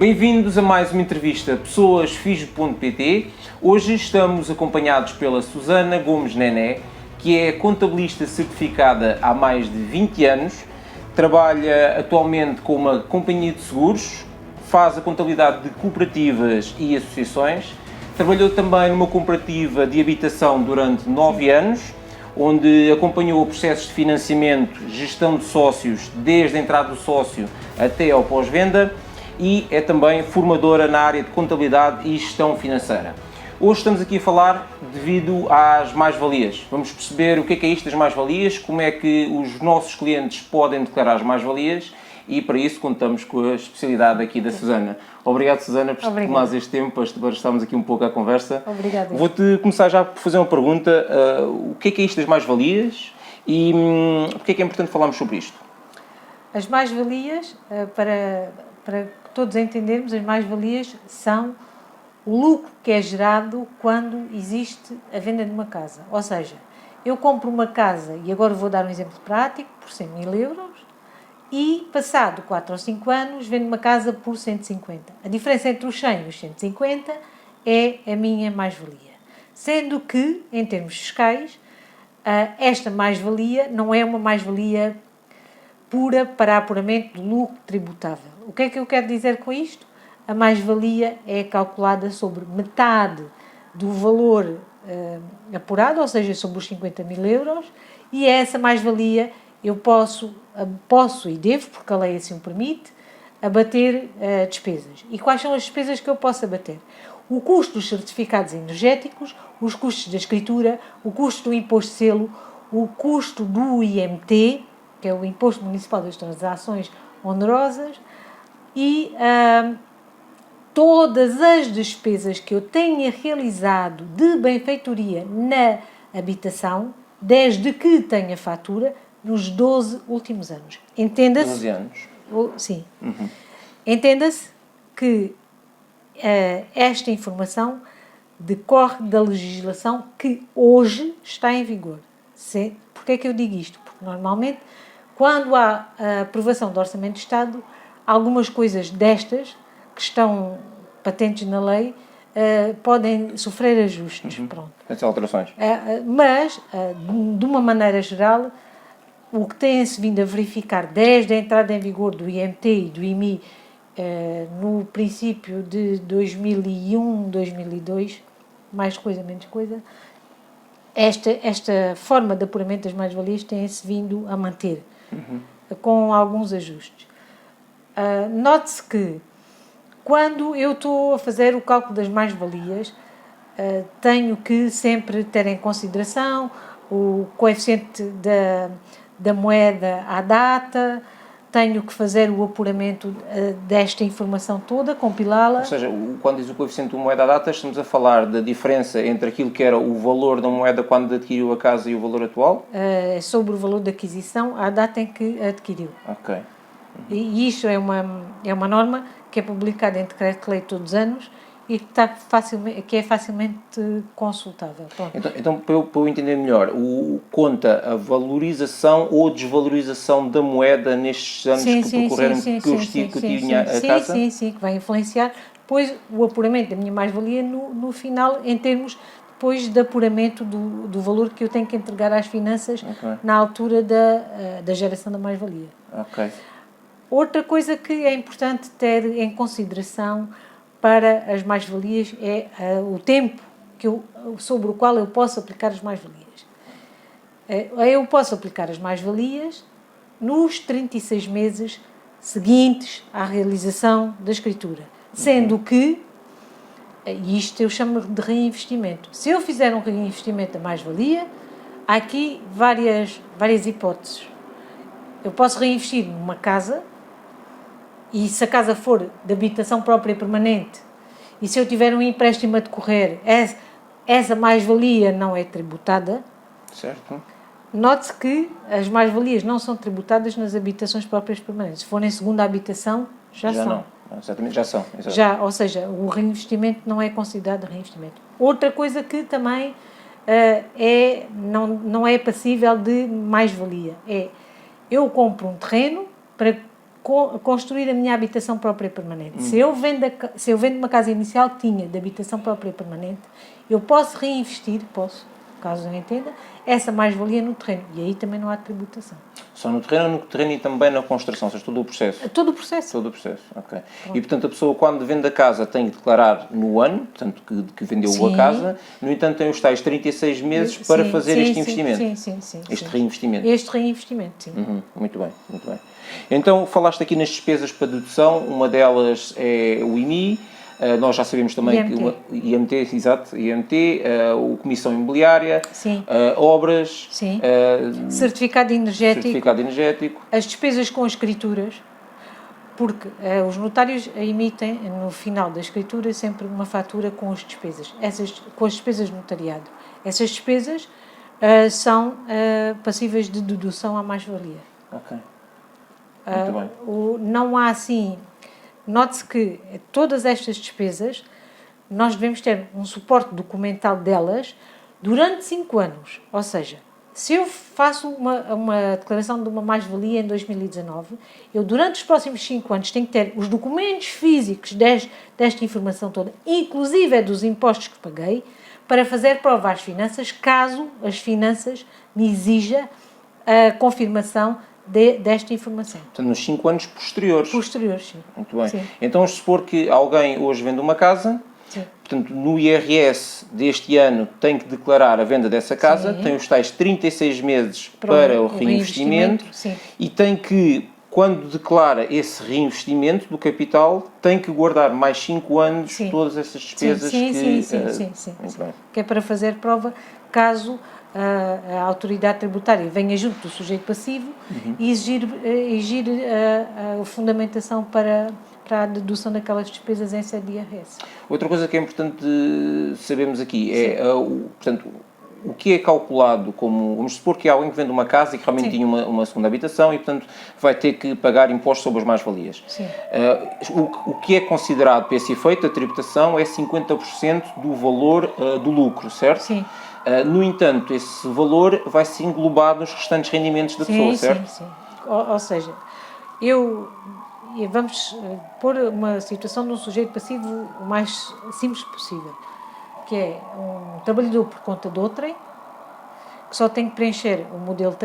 Bem-vindos a mais uma entrevista pessoasfijo.pt. Hoje estamos acompanhados pela Susana Gomes Nené, que é contabilista certificada há mais de 20 anos, trabalha atualmente com uma companhia de seguros, faz a contabilidade de cooperativas e associações, trabalhou também numa cooperativa de habitação durante 9 anos, onde acompanhou processos de financiamento, gestão de sócios, desde a entrada do sócio até ao pós-venda, e é também formadora na área de contabilidade e gestão financeira. Hoje estamos aqui a falar devido às mais-valias. Vamos perceber o que é isto das mais-valias, como é que os nossos clientes podem declarar as mais-valias, e para isso contamos com a especialidade aqui da Susana. Obrigado, Susana, por tomares este tempo, para estarmos aqui um pouco à conversa. Obrigada. Vou-te começar já por fazer uma pergunta. O que é isto das mais-valias e porque é que é importante falarmos sobre isto? As mais-valias, para todos entendermos, as mais-valias são o lucro que é gerado quando existe a venda de uma casa. Ou seja, eu compro uma casa, e agora vou dar um exemplo prático, por 100.000 euros, e passado 4 ou 5 anos vendo uma casa por 150. A diferença entre os 100 e os 150 é a minha mais-valia. Sendo que, em termos fiscais, esta mais-valia não é uma mais-valia pura para apuramento do lucro tributável. O que é que eu quero dizer com isto? A mais-valia é calculada sobre metade do valor apurado, ou seja, sobre os 50.000 euros, e essa mais-valia eu posso e devo, porque a lei assim o permite, abater despesas. E quais são as despesas que eu posso abater? O custo dos certificados energéticos, os custos da escritura, o custo do imposto de selo, o custo do IMT, que é o Imposto Municipal das Transações Onerosas, e todas as despesas que eu tenha realizado de benfeitoria na habitação, desde que tenha fatura, nos 12 últimos anos. Entenda-se... 12 anos. Sim. Uhum. Entenda-se que esta informação decorre da legislação que hoje está em vigor. Porquê é que eu digo isto? Porque normalmente, quando há a aprovação do Orçamento de Estado, algumas coisas destas, que estão patentes na lei, podem sofrer ajustes. Uhum. Pronto. Essas alterações. Mas, de uma maneira geral, o que tem-se vindo a verificar desde a entrada em vigor do IMT e do IMI no princípio de 2001, 2002, mais coisa, menos coisa, esta forma de apuramento das mais-valias tem-se vindo a manter, com alguns ajustes. Note-se que, quando eu estou a fazer o cálculo das mais-valias, tenho que sempre ter em consideração o coeficiente da moeda à data, tenho que fazer o apuramento desta informação toda, compilá-la. Ou seja, quando diz o coeficiente da moeda à data, estamos a falar da diferença entre aquilo que era o valor da moeda quando adquiriu a casa e o valor atual? Sobre o valor da aquisição, à data em que adquiriu. Ok. E isto é uma norma que é publicada em decreto-lei todos os anos e que é facilmente consultável. Então para eu entender melhor, conta a valorização ou desvalorização da moeda nestes anos que percorreram que eu tinha a casa? Sim, que vai influenciar depois o apuramento da minha mais-valia no final, em termos depois de apuramento do valor que eu tenho que entregar às finanças na altura da geração da mais-valia. Ok. Outra coisa que é importante ter em consideração para as mais-valias é o tempo sobre o qual eu posso aplicar as mais-valias. Eu posso aplicar as mais-valias nos 36 meses seguintes à realização da escritura, sendo que, e isto eu chamo de reinvestimento, se eu fizer um reinvestimento da mais-valia, há aqui várias hipóteses. Eu posso reinvestir numa casa, e se a casa for de habitação própria permanente, e se eu tiver um empréstimo a decorrer, essa mais-valia não é tributada. Certo. Note-se que as mais-valias não são tributadas nas habitações próprias permanentes. Se forem segunda habitação, já são. Não. Exatamente, já são. Exatamente. Já, ou seja, o reinvestimento não é considerado reinvestimento. Outra coisa que também não é passível de mais-valia é: eu compro um terreno para construir a minha habitação própria e permanente. Se eu vendo uma casa inicial que tinha de habitação própria e permanente, eu posso reinvestir, caso não entenda, essa mais-valia no terreno. E aí também não há tributação. Só no terreno e também na construção, ou seja, todo o processo? Todo o processo. Todo o processo, ok. Pronto. E, portanto, a pessoa, quando vende a casa, tem que declarar no ano, portanto, que vendeu a casa, no entanto, tem os tais 36 meses para fazer este investimento. Sim. Este reinvestimento. Este reinvestimento, sim. Muito bem, muito bem. Então, falaste aqui nas despesas para dedução, uma delas é o IMI, nós já sabemos também IMT. que o IMT, exato, IMT, a comissão imobiliária, Sim. Obras, Sim. Certificado energético, as despesas com as escrituras, porque os notários emitem no final da escritura sempre uma fatura com as despesas, com as despesas de notariado. Essas despesas são passíveis de dedução à mais-valia. Ok. Muito bem. Não há assim... Note-se que todas estas despesas, nós devemos ter um suporte documental delas durante 5 anos. Ou seja, se eu faço uma declaração de uma mais-valia em 2019, eu durante os próximos 5 anos tenho que ter os documentos físicos desta informação toda, inclusive dos impostos que paguei, para fazer prova às finanças, caso as finanças me exijam a confirmação desta informação. Portanto, nos 5 anos posteriores. Posteriores, sim. Muito bem. Sim. Então, vamos supor que alguém hoje vende uma casa, Sim. portanto, no IRS deste ano tem que declarar a venda dessa casa, Sim. tem os tais 36 meses para o reinvestimento sim. E tem que, quando declara esse reinvestimento do capital, tem que guardar mais 5 anos todas essas despesas Sim. Que é para fazer prova caso a autoridade tributária venha junto do sujeito passivo e exigir a fundamentação para a dedução daquelas despesas em sede de IRS. Outra coisa que é importante sabermos aqui é, portanto, o que é calculado como... Vamos supor que há alguém que vende uma casa e que realmente tinha uma segunda habitação e, portanto, vai ter que pagar impostos sobre as mais-valias. O que é considerado para esse efeito, a tributação, é 50% do valor do lucro, certo? Sim. No entanto, esse valor vai se englobar nos restantes rendimentos da pessoa, certo? Sim. Ou seja, vamos pôr uma situação de um sujeito passivo o mais simples possível, que é um trabalhador por conta de outrem, que só tem que preencher o modelo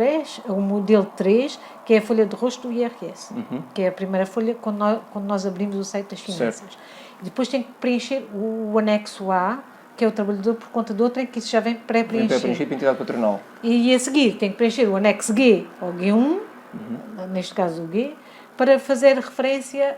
3, que é a folha de rosto do IRS, que é a primeira folha quando nós abrimos o site das finanças. Certo. E depois tem que preencher o anexo A, que é o trabalhador por conta de outrem, que isso já vem pré-preenchido. Vem pré-preenchido para a entidade patronal. E a seguir tem que preencher o anexo G ou G1, neste caso o G, para fazer referência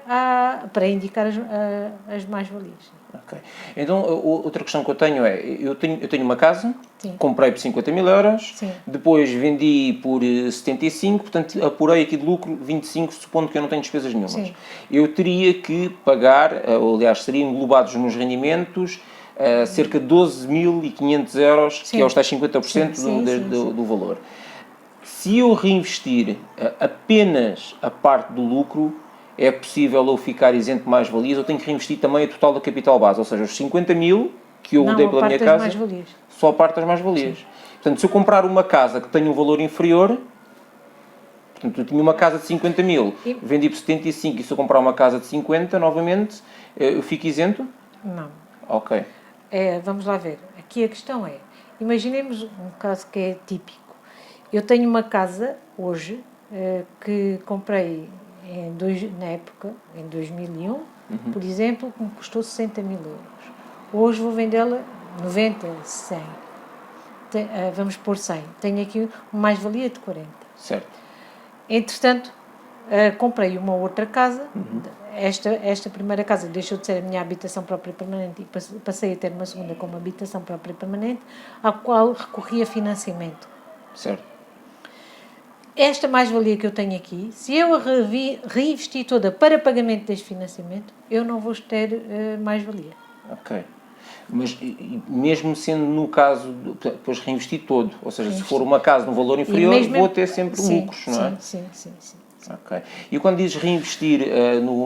para indicar as mais-valias. Ok. Então, outra questão que eu tenho é, eu tenho uma casa, comprei por 50 mil euros, depois vendi por 75, portanto, apurei aqui de lucro 25, supondo que eu não tenho despesas nenhumas. Sim. Eu teria que pagar, ou, aliás, seriam englobados nos rendimentos, cerca de 12.500 euros, que é os tais 50% do valor. Se eu reinvestir apenas a parte do lucro, é possível eu ficar isento de mais-valias ou tenho que reinvestir também o total da capital base? Ou seja, os 50 mil que eu dei pela minha casa, só a parte das mais-valias. Portanto, se eu comprar uma casa que tenha um valor inferior, portanto, eu tinha uma casa de 50 mil, vendi por 75 e se eu comprar uma casa de 50, novamente, eu fico isento? Não. Ok. Vamos lá ver. Aqui a questão é, imaginemos um caso que é típico. Eu tenho uma casa, hoje, que comprei na época, em 2001, por exemplo, que me custou 60 mil euros. Hoje vou vendê-la 90, 100. Vamos pôr 100. Tenho aqui uma mais-valia de 40. Certo. Entretanto, comprei uma outra casa. Esta primeira casa deixou de ser a minha habitação própria e permanente e passei a ter uma segunda como habitação própria e permanente, à qual recorri a financiamento. Certo. Esta mais-valia que eu tenho aqui, se eu a reinvestir toda para pagamento deste financiamento, eu não vou ter mais-valia. Ok. Mas mesmo sendo no caso, depois reinvestir todo, ou seja, se for uma casa num valor inferior, vou ter sempre lucros, não é? Sim. Ok. E quando dizes reinvestir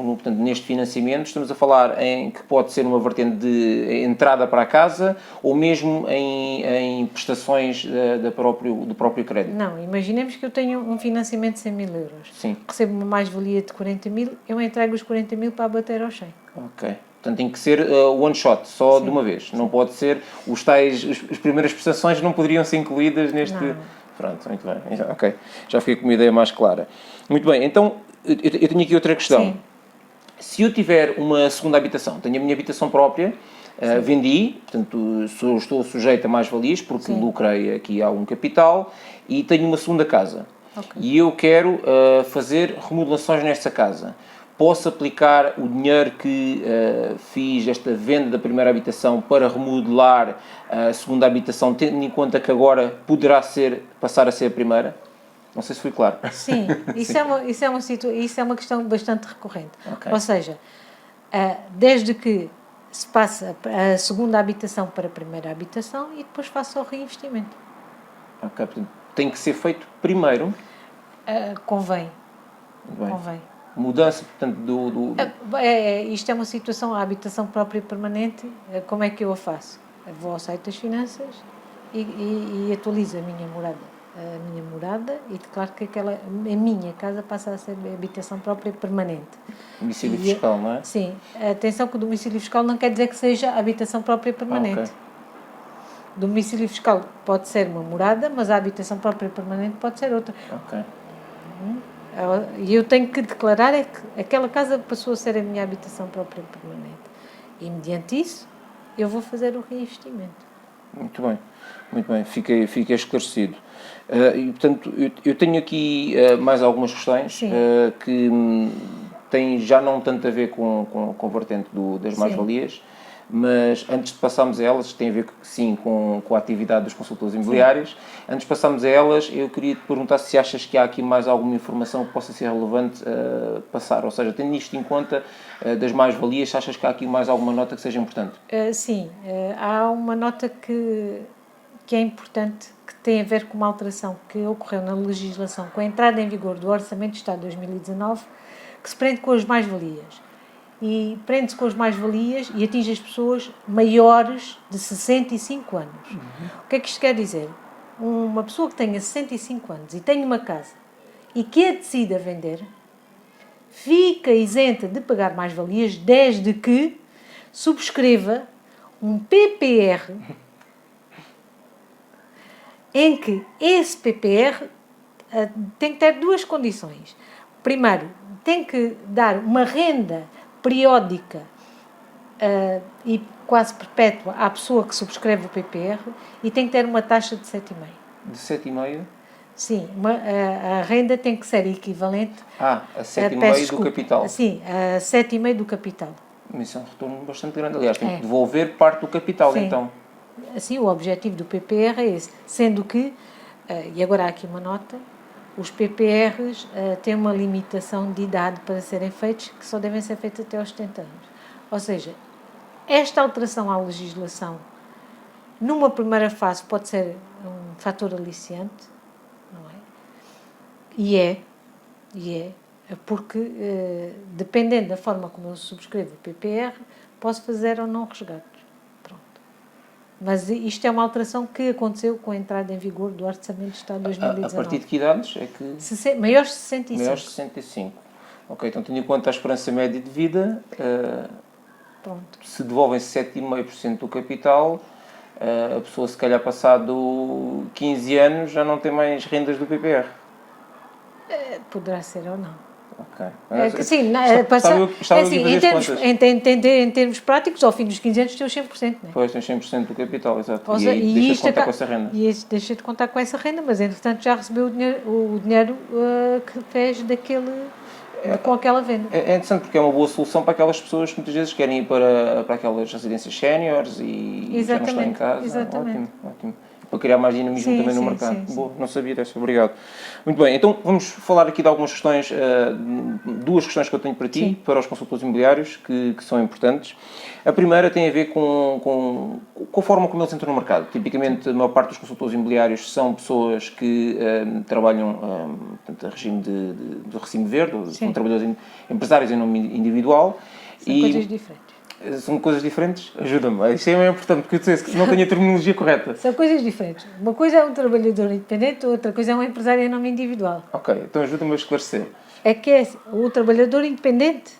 portanto, neste financiamento, estamos a falar em que pode ser uma vertente de entrada para a casa ou mesmo em prestações do próprio crédito? Não, imaginemos que eu tenho um financiamento de 100 mil euros. Sim. Recebo uma mais-valia de 40 mil, eu entrego os 40 mil para bater aos 100. Ok. Portanto, tem que ser one shot, só Sim. de uma vez. Não pode ser, as primeiras prestações não poderiam ser incluídas neste... Não. Pronto, muito bem. Ok. Já fiquei com uma ideia mais clara. Muito bem, então, eu tenho aqui outra questão. Sim. Se eu tiver uma segunda habitação, tenho a minha habitação própria, vendi, portanto, estou sujeito a mais-valias, porque Sim. lucrei aqui algum capital, e tenho uma segunda casa. Ok. E eu quero fazer remodelações nesta casa. Posso aplicar o dinheiro que fiz, esta venda da primeira habitação, para remodelar a segunda habitação, tendo em conta que agora poderá passar a ser a primeira? Não sei se fui claro. Sim, isso é uma questão bastante recorrente. Ok. Ou seja, desde que se passa a segunda habitação para a primeira habitação e depois faça o reinvestimento. Ok, portanto, tem que ser feito primeiro. Convém. Muito bem. Convém. Mudança, portanto, Isto é uma situação, a habitação própria e permanente, como é que eu a faço? Eu vou ao site das finanças e atualizo a minha morada e declaro que a minha casa passa a ser habitação própria e permanente. Domicílio fiscal, não é? Sim. Atenção que o domicílio fiscal não quer dizer que seja habitação própria e permanente. Ok. Domicílio fiscal pode ser uma morada, mas a habitação própria e permanente pode ser outra. Ok. E eu tenho que declarar é que aquela casa passou a ser a minha habitação própria e permanente. E, mediante isso, eu vou fazer o reinvestimento. Muito bem. Muito bem. Fiquei esclarecido. E, portanto, eu tenho aqui mais algumas questões que têm já não tanto a ver com a vertente das mais-valias, mas antes de passarmos a elas, tem a ver, sim, com a atividade dos consultores imobiliários. Sim. Antes de passarmos a elas, eu queria te perguntar se achas que há aqui mais alguma informação que possa ser relevante passar. Ou seja, tendo isto em conta das mais-valias, se achas que há aqui mais alguma nota que seja importante? Sim, há uma nota que é importante, que tem a ver com uma alteração que ocorreu na legislação com a entrada em vigor do Orçamento de Estado de 2019, que se prende com as mais-valias. E prende-se com as mais-valias e atinge as pessoas maiores de 65 anos. Uhum. O que é que isto quer dizer? Uma pessoa que tenha 65 anos e tem uma casa e que a decida vender, fica isenta de pagar mais-valias desde que subscreva um PPR em que esse PPR tem que ter duas condições. Primeiro, tem que dar uma renda periódica e quase perpétua à pessoa que subscreve o PPR e tem que ter uma taxa de 7,5%. De 7,5%? Sim, a renda tem que ser equivalente a 7,5% do capital. Sim, a 7,5% do capital. Isso é um retorno bastante grande. Aliás, tem que devolver parte do capital, sim. Então. Sim, o objetivo do PPR é esse. Sendo que, e agora há aqui uma nota, os PPRs têm uma limitação de idade para serem feitos, que só devem ser feitos até aos 70 anos. Ou seja, esta alteração à legislação, numa primeira fase, pode ser um fator aliciante, não é? E é, porque, dependendo da forma como eu subscrevo o PPR, posso fazer ou não resgates. Pronto. Mas isto é uma alteração que aconteceu com a entrada em vigor do Orçamento de Estado de 2019. A partir de que idades é que... Maiores de 65. Maiores de 65. Ok, então tendo em conta a esperança média de vida, se devolvem 7,5% do capital, a pessoa, se calhar passado 15 anos, já não tem mais rendas do PPR. Poderá ser ou não. Ok. Sim, em termos práticos, ao fim dos 15 anos, tens 100%. Não é? Pois, tens 100% do capital, exato. E aí deixa de contar com essa renda. E deixa de contar com essa renda, mas entretanto já recebeu o dinheiro que fez com aquela venda. É interessante porque é uma boa solução para aquelas pessoas que muitas vezes querem ir para aquelas residências séniores e já não estão em casa. Exatamente. Ótimo. para criar mais dinamismo também no mercado. Sim. Boa, não sabia dessa, obrigado. Muito bem, então vamos falar aqui de algumas questões, duas questões que eu tenho para ti, para os consultores imobiliários, que são importantes. A primeira tem a ver com a forma como eles entram no mercado. Tipicamente, a maior parte dos consultores imobiliários são pessoas que trabalham portanto, a regime de regime verde, são trabalhadores empresários em nome individual. São coisas diferentes. São coisas diferentes? Ajuda-me. Isto é importante, porque eu não tenho a terminologia correta. São coisas diferentes. Uma coisa é um trabalhador independente, outra coisa é um empresário em nome individual. Ok, então ajuda-me a esclarecer. É que o trabalhador independente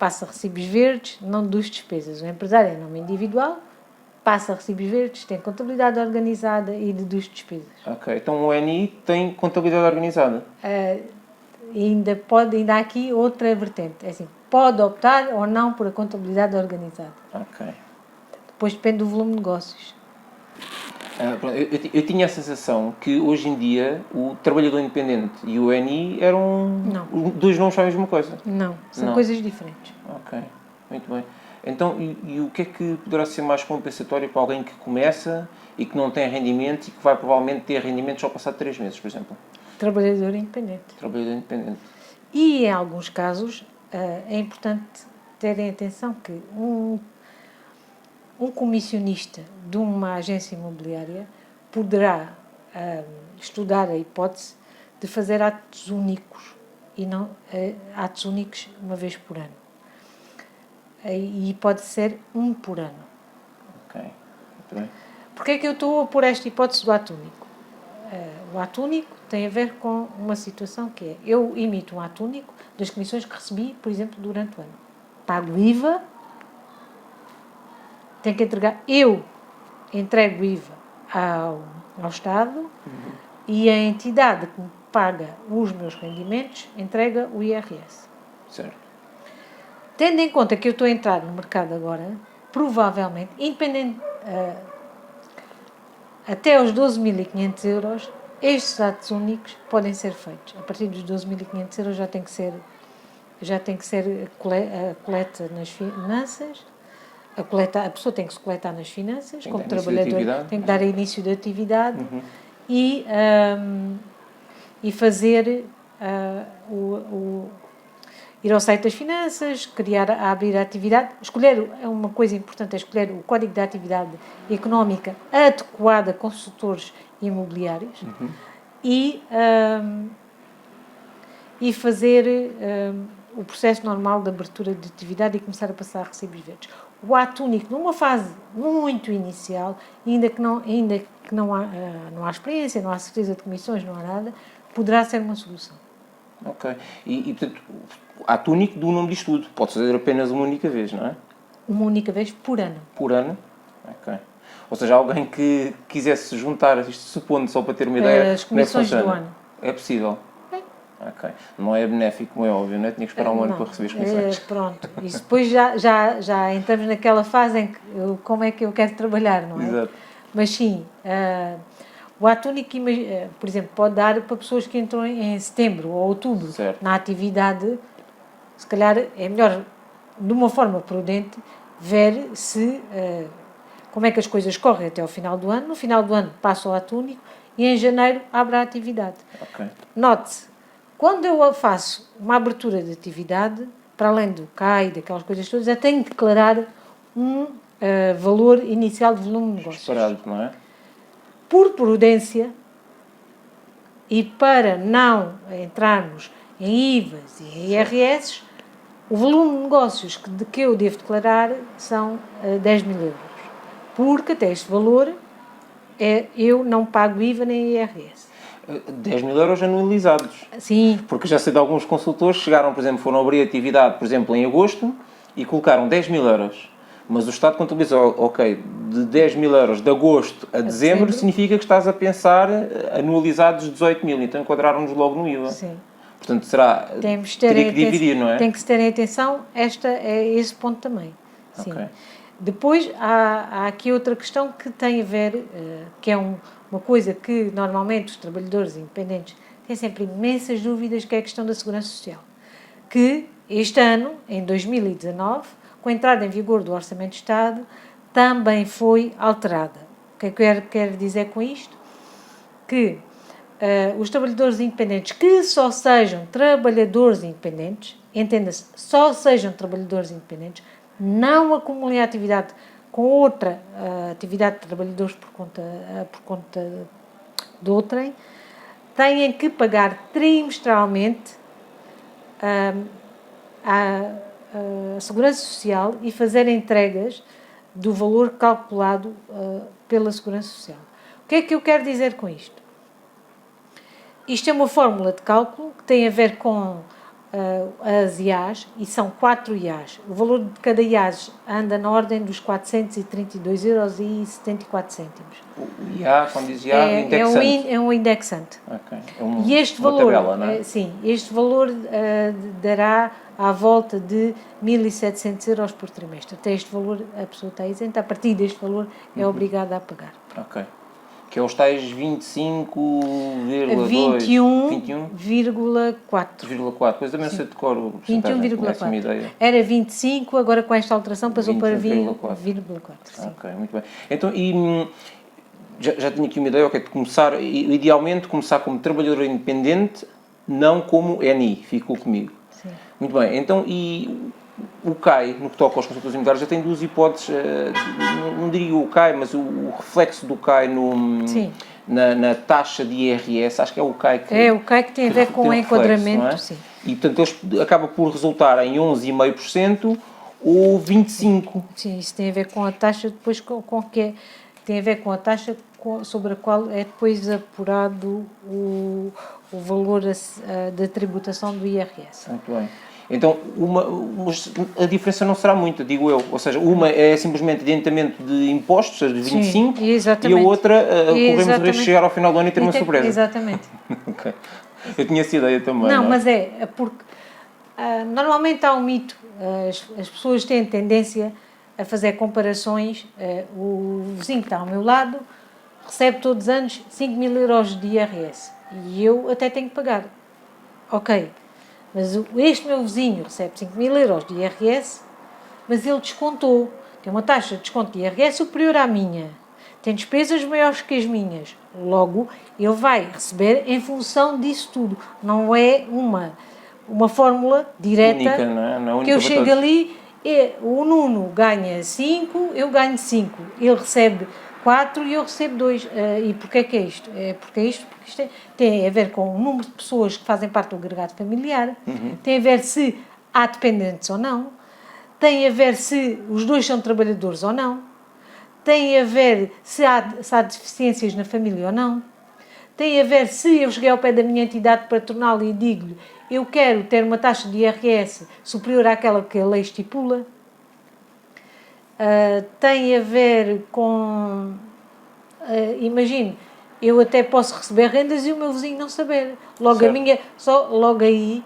passa recibos verdes, não deduz despesas. O empresário em nome individual passa recibos verdes, tem contabilidade organizada e deduz despesas. Ok, então o NI tem contabilidade organizada? Ainda há aqui outra vertente. É assim, pode optar ou não por a contabilidade organizada. Ok. Depois depende do volume de negócios. Eu tinha a sensação que hoje em dia o trabalhador independente e o NI eram dois nomes para a mesma coisa. Não, são coisas diferentes. Ok, muito bem. Então, e o que é que poderá ser mais compensatório para alguém que começa e que não tem rendimento e que vai provavelmente ter rendimento só passado 3 meses, por exemplo? Trabalhador independente. Trabalhador independente. E em alguns casos é importante terem atenção que um comissionista de uma agência imobiliária poderá estudar a hipótese de fazer atos únicos e não atos únicos uma vez por ano. E pode ser um por ano. Ok, muito bem. Porquê é que eu estou a pôr esta hipótese do ato único? O ato único tem a ver com uma situação que é, eu emito um ato único das comissões que recebi, por exemplo, durante o ano. Pago IVA, tenho que entregar, eu entrego IVA ao Estado e a entidade que me paga os meus rendimentos entrega o IRS. Certo. Tendo em conta que eu estou a entrar no mercado agora, provavelmente, independente, até aos 12.500 euros, estes atos únicos podem ser feitos. A partir dos 12.500 euros já tem que ser a coleta nas finanças, a pessoa tem que se coletar nas finanças, como trabalhador, tem que dar início de atividade e fazer ir ao site das finanças, abrir a atividade, uma coisa importante é escolher o código de atividade económica adequado a consultores imobiliários e fazer o processo normal de abertura de atividade e começar a passar recibos verdes. O ato único, numa fase muito inicial, ainda que não há experiência, não há certeza de comissões, não há nada, poderá ser uma solução. Ok. E portanto, ato único do nome disto tudo. Pode fazer apenas uma única vez, não é? Uma única vez por ano. Por ano? Ok. Ou seja, alguém que quisesse juntar, isto supondo, só para ter uma ideia, as comissões do ano. É possível? Ok. Não é benéfico, como é óbvio, não é? Tinha que esperar um ano para receber as comissões. Pronto. Isso depois já entramos naquela fase em que como é que eu quero trabalhar, não é? Exato. Mas sim, o ato único, por exemplo, pode dar para pessoas que entram em setembro ou outubro na atividade. Se calhar é melhor, de uma forma prudente, ver como é que as coisas correm até ao final do ano. No final do ano passa o ato único e em janeiro abre a atividade. Okay. Note-se, quando eu faço uma abertura de atividade, para além do CAI, daquelas coisas todas, eu tenho que declarar um valor inicial de volume de negócios. Disparado, não é? Por prudência e para não entrarmos em IVAs e em IRS, o volume de negócios que eu devo declarar são 10.000 euros. Porque até este valor eu não pago IVA nem IRS. 10.000 euros anualizados. Sim. Porque já sei de alguns consultores que chegaram, por exemplo, foram abrir atividade, por exemplo, em agosto e colocaram 10.000 euros. Mas o Estado contabilizou, ok, de 10.000 euros de agosto a dezembro significa que estás a pensar anualizados 18.000, então enquadraram-nos logo no IVA. Sim. Portanto, teria que dividir, não é? Tem que se ter em atenção esse ponto também. Sim. Okay. Depois, há aqui outra questão que tem a ver, que é uma coisa que normalmente os trabalhadores independentes têm sempre imensas dúvidas, que é a questão da Segurança Social. Que este ano, em 2019, com a entrada em vigor do Orçamento de Estado, também foi alterada. que é que eu quero dizer com isto? Que os trabalhadores independentes, que só sejam trabalhadores independentes, entenda-se, só sejam trabalhadores independentes, não acumulem a atividade com outra atividade de trabalhadores por conta de outrem, têm que pagar trimestralmente à Segurança Social e fazer entregas do valor calculado pela Segurança Social. O que é que eu quero dizer com isto? Isto é uma fórmula de cálculo que tem a ver com as IAs, e são 4 IAs. O valor de cada IAS anda na ordem dos 432,74 €. O IA, quando diz IA, indexante. É um indexante. Okay. E este uma valor, tabela, não é? sim, este valor dará à volta de 1.700 € por trimestre. Até este valor a pessoa está isenta, a partir deste valor é obrigada a pagar. Ok. Que é os tais 25,2... 21,4. Pois também não sei de cor o porcentagem, conhece uma ideia. Era 25, agora com esta alteração passou para 20,4. Ok, muito bem. Então, já tinha aqui uma ideia, ok, de começar, idealmente começar como trabalhador independente, não como NI, ficou comigo. Sim. Muito bem, então, e o CAI, no que toca aos consultores imobiliários, já tem duas hipóteses, não diria o CAI, mas o reflexo do CAI na taxa de IRS, acho que é o CAI que... É o CAI que tem a ver com o enquadramento, é? sim. E, portanto, eles acaba por resultar em 11,5% ou 25%. Sim, isso tem a ver com a taxa, depois tem a ver com a taxa sobre a qual é depois apurado o valor da tributação do IRS. Muito bem. Então, a diferença não será muita, digo eu. Ou seja, uma é simplesmente adiantamento de impostos, de 25%, sim, e a outra, corremos o risco de chegar ao final do ano e ter uma surpresa. Exatamente. Okay. Eu tinha essa ideia também. Não, mas é porque normalmente há um mito, as pessoas têm tendência a fazer comparações, o vizinho que está ao meu lado recebe todos os anos 5.000 € de IRS e eu até tenho que pagar. Ok. Mas este meu vizinho recebe 5.000 € de IRS, mas ele descontou. Tem uma taxa de desconto de IRS superior à minha. Tem despesas maiores que as minhas. Logo, ele vai receber em função disso tudo. Não é uma fórmula direta única, não é? Não é única que eu chego todos. ali e o Nuno ganha 5, eu ganho 5. Ele recebe 4 e eu recebo 2. E porquê é que é isto? Porque isto tem a ver com o número de pessoas que fazem parte do agregado familiar, tem a ver se há dependentes ou não, tem a ver se os dois são trabalhadores ou não, tem a ver se há deficiências na família ou não, tem a ver se eu cheguei ao pé da minha entidade patronal e digo-lhe eu quero ter uma taxa de IRS superior àquela que a lei estipula. Tem a ver com, imagine, eu até posso receber rendas e o meu vizinho não saber. Logo aí,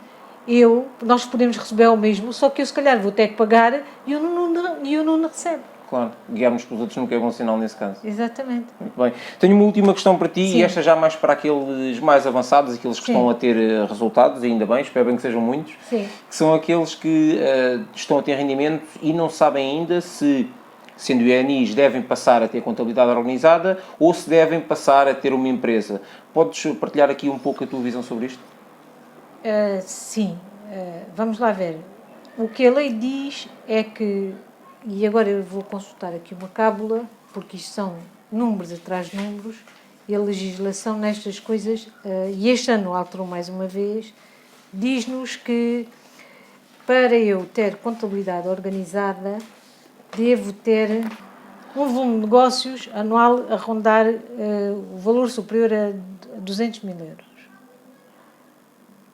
nós podemos receber o mesmo, só que eu se calhar vou ter que pagar e o Nuno recebe. Claro, guiarmos pelos outros nunca é bom sinal nesse caso. Exatamente. Muito bem. Tenho uma última questão para ti. Sim. E esta já mais para aqueles mais avançados, aqueles que estão a ter resultados, e ainda bem, espero bem que sejam muitos, Sim. que são aqueles que estão a ter rendimentos e não sabem ainda se, sendo ENIs, devem passar a ter contabilidade organizada ou se devem passar a ter uma empresa. Podes partilhar aqui um pouco a tua visão sobre isto? Sim. Vamos lá ver. O que a lei diz é que, e agora eu vou consultar aqui uma cábula, porque isto são números atrás de números, e a legislação nestas coisas, e este ano alterou mais uma vez, diz-nos que para eu ter contabilidade organizada, devo ter um volume de negócios anual a rondar o valor superior a 200.000 €.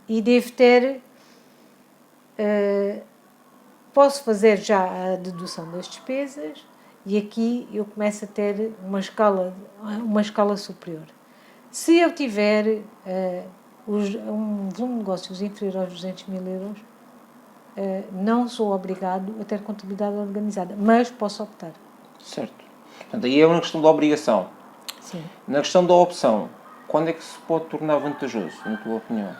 E devo ter... posso fazer já a dedução das despesas e aqui eu começo a ter uma escala superior. Se eu tiver um volume de negócios inferior aos 200.000 €, não sou obrigado a ter contabilidade organizada, mas posso optar. Certo. Portanto, aí é uma questão da obrigação. Sim. Na questão da opção, quando é que se pode tornar vantajoso, na tua opinião?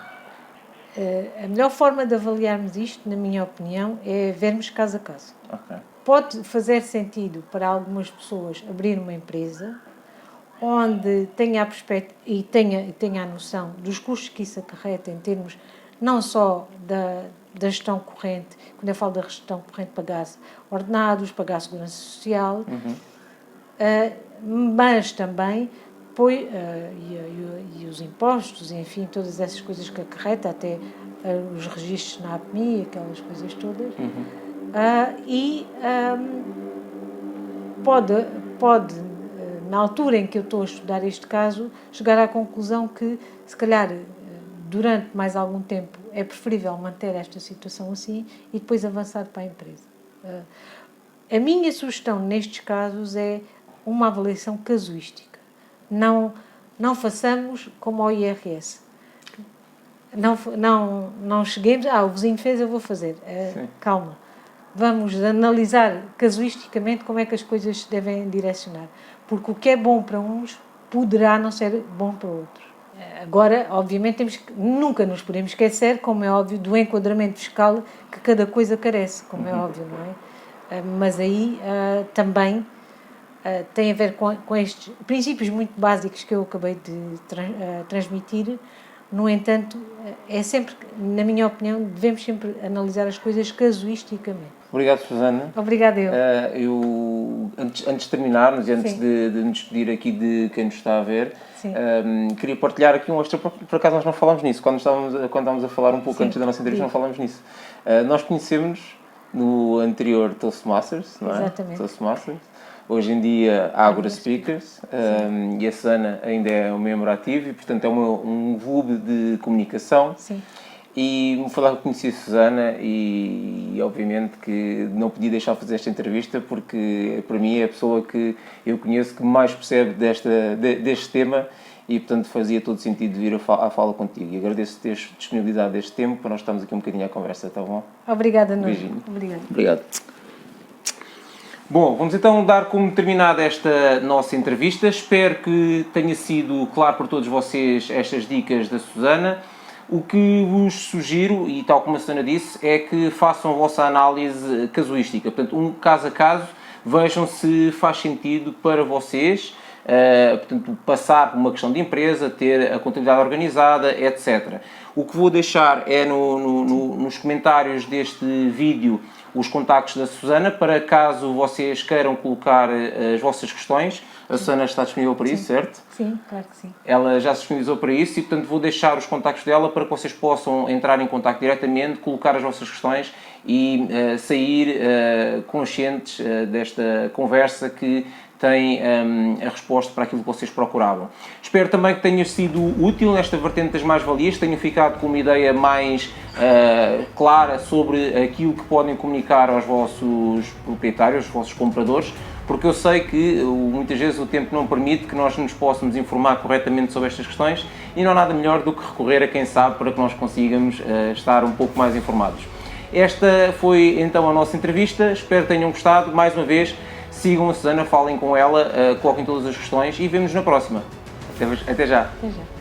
A melhor forma de avaliarmos isto, na minha opinião, é vermos caso a caso. Okay. Pode fazer sentido para algumas pessoas abrir uma empresa, onde tenha a perspectiva e tenha a noção dos custos que isso acarreta em termos não só da gestão corrente, quando eu falo da gestão corrente, pagar ordenados, pagar a segurança social, mas também e os impostos, enfim, todas essas coisas que acarreta, até os registros na APMI, aquelas coisas todas, pode, na altura em que eu estou a estudar este caso, chegar à conclusão que, se calhar, durante mais algum tempo, é preferível manter esta situação assim e depois avançar para a empresa. A minha sugestão nestes casos é uma avaliação casuística. Não façamos como ao IRS. Não cheguemos, o vizinho fez, eu vou fazer. Calma. Vamos analisar casuisticamente como é que as coisas se devem direcionar. Porque o que é bom para uns poderá não ser bom para outros. Agora, obviamente, nunca nos podemos esquecer, como é óbvio, do enquadramento fiscal que cada coisa carece, como é óbvio, não é? Mas aí também tem a ver com estes princípios muito básicos que eu acabei de transmitir. No entanto, é sempre, na minha opinião, devemos sempre analisar as coisas casuisticamente. Obrigado, Susana. Obrigada eu. Antes de terminarmos e antes de nos despedir aqui de quem nos está a ver, queria partilhar aqui um extra, por acaso nós não falámos nisso, quando estávamos a falar um pouco antes da nossa entrevista, não falámos nisso. Nós conhecemos no anterior Toastmasters, não é? Exatamente. Toastmasters. Hoje em dia, Ágora Speakers, e a Susana ainda é um membro ativo e, portanto, é um clube de comunicação. Sim. E foi lá que eu conheci a Susana e, obviamente, que não podia deixar de fazer esta entrevista porque, para mim, é a pessoa que eu conheço que mais percebe deste tema e, portanto, fazia todo sentido vir à fala contigo. E agradeço teres disponibilidade deste tempo para nós estarmos aqui um bocadinho à conversa, está bom? Obrigada, Nuno. Beijinho. Obrigado. Bom, vamos então dar como terminada esta nossa entrevista. Espero que tenha sido claro para todos vocês estas dicas da Susana. O que vos sugiro, e tal como a Susana disse, é que façam a vossa análise casuística. Portanto, um caso a caso, vejam se faz sentido para vocês, portanto, passar por uma questão de empresa, ter a contabilidade organizada, etc. O que vou deixar é nos comentários deste vídeo os contactos da Susana, para caso vocês queiram colocar as vossas questões. A Susana está disponível para isso, certo? Sim, claro que sim. Ela já se disponibilizou para isso e, portanto, vou deixar os contactos dela para que vocês possam entrar em contacto diretamente, colocar as vossas questões e sair conscientes desta conversa que tem a resposta para aquilo que vocês procuravam. Espero também que tenha sido útil nesta vertente das mais-valias, tenham ficado com uma ideia mais clara sobre aquilo que podem comunicar aos vossos proprietários, aos vossos compradores, porque eu sei que muitas vezes o tempo não permite que nós nos possamos informar corretamente sobre estas questões e não há nada melhor do que recorrer a quem sabe para que nós consigamos estar um pouco mais informados. Esta foi então a nossa entrevista, espero que tenham gostado. Mais uma vez, sigam a Susana, falem com ela, coloquem todas as questões e vemo-nos na próxima. Até já. Até já.